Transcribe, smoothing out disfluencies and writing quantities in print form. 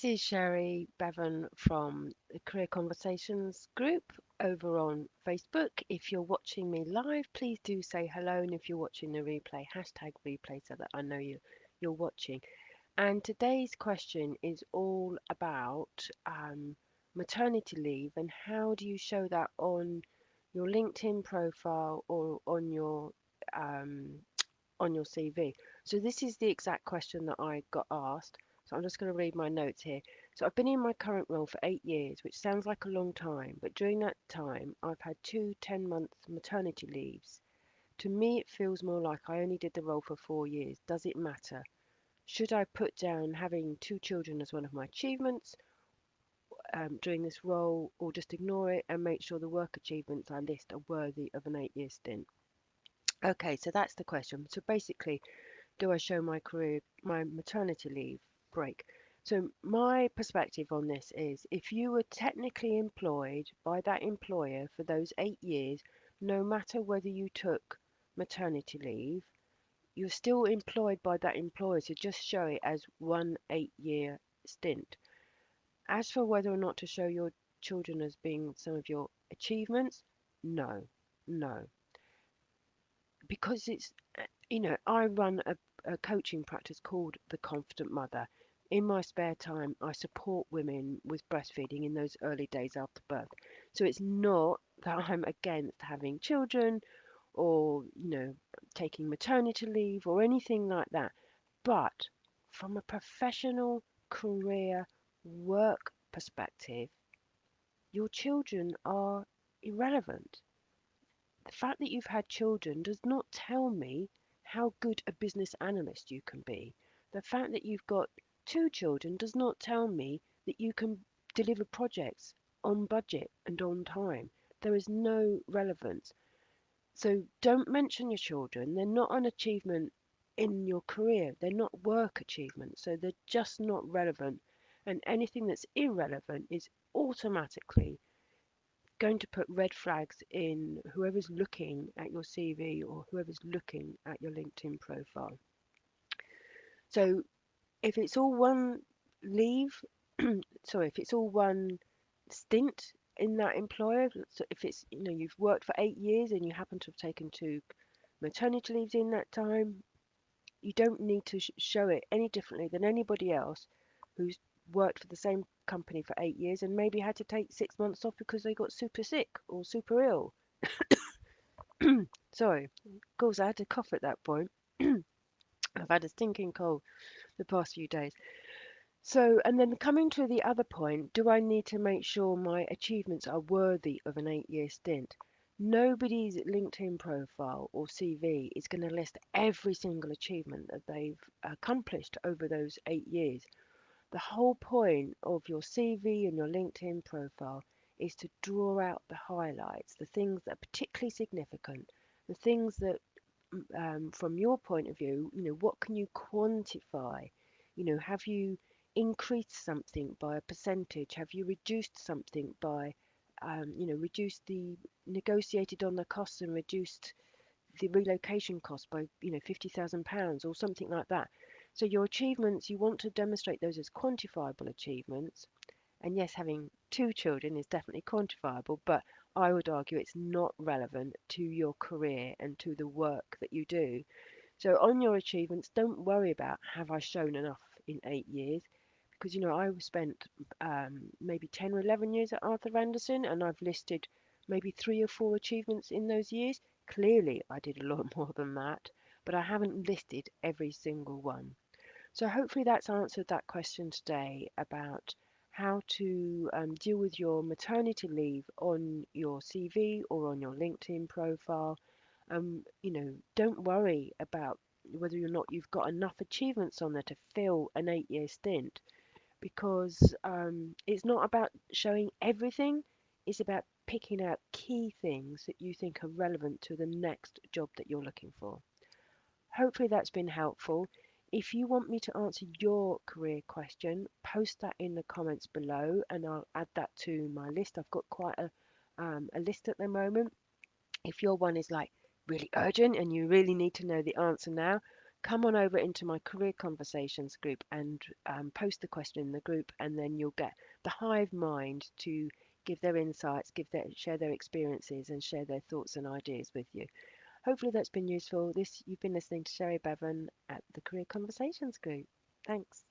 This is Sherry Bevan from the Career Conversations group over on Facebook. If you're watching me live, please do say hello. And if you're watching the replay, hashtag replay so that I know you're watching. And today's question is all about maternity leave and how do you show that on your LinkedIn profile or um, on your CV. So this is the exact question that I got asked. So I'm just going to read my notes here. So I've been in my current role for 8 years, which sounds like a long time, but during that time, I've had two 10-month maternity leaves. To me, it feels more like I only did the role for 4 years. Does it matter? Should I put down having two children as one of my achievements during this role, or just ignore it and make sure the work achievements I list are worthy of an 8-year stint? Okay, so that's the question. So basically, do I show my maternity leave break? So my perspective on this is if you were technically employed by that employer for those 8 years, no matter whether you took maternity leave, you're still employed by that employer, so just show it as one 8-year stint. As for whether or not to show your children as being some of your achievements, no, no, because I run a coaching practice called The Confident Mother. In my spare time, I support women with breastfeeding in those early days after birth. So it's not that I'm against having children or, taking maternity leave or anything like that. But from a professional career work perspective, your children are irrelevant. The fact that you've had children does not tell me how good a business analyst you can be. The fact that you've got two children does not tell me that you can deliver projects on budget and on time. There is no relevance. So don't mention your children. They're not an achievement in your career. They're not work achievements. So they're just not relevant. And anything that's irrelevant is automatically going to put red flags in whoever's looking at your CV or whoever's looking at your LinkedIn profile. So if it's all one leave, sorry, if it's all one stint in that employer, so if it's, you've worked for 8 years and you happen to have taken two maternity leaves in that time, you don't need to show it any differently than anybody else who's worked for the same company for 8 years and maybe had to take 6 months off because they got super sick or super ill. Sorry, of course I had to cough at that point. I've had a stinking cold the past few days. So, and then coming to the other point, do I need to make sure my achievements are worthy of an 8-year stint? Nobody's LinkedIn profile or CV is going to list every single achievement that they've accomplished over those 8 years. The whole point of your CV and your LinkedIn profile is to draw out the highlights, the things that are particularly significant, the things that, from your point of view, what can you quantify? Have you increased something by a percentage? Have you reduced something by, reduced the negotiated on the costs and reduced the relocation cost by £50,000 or something like that. So your achievements, you want to demonstrate those as quantifiable achievements. And yes, having two children is definitely quantifiable, but I would argue it's not relevant to your career and to the work that you do. So on your achievements, don't worry about have I shown enough in 8 years, because I spent maybe 10 or 11 years at Arthur Andersen, and I've listed maybe 3 or 4 achievements in those years. Clearly, I did a lot more than that, but I haven't listed every single one. So hopefully that's answered that question today about how to deal with your maternity leave on your CV or on your LinkedIn profile. Don't worry about whether or not you've got enough achievements on there to fill an 8-year stint because it's not about showing everything, it's about picking out key things that you think are relevant to the next job that you're looking for. Hopefully that's been helpful. If you want me to answer your career question, post that in the comments below and I'll add that to my list. I've got quite a list at the moment. If your one is like really urgent and you really need to know the answer now, come on over into my career conversations group and post the question in the group, and then you'll get the hive mind to give their insights, share their experiences, and share their thoughts and ideas with you. Hopefully that's been useful. This You've been listening to Sherry Bevan at the Career Conversations group. Thanks.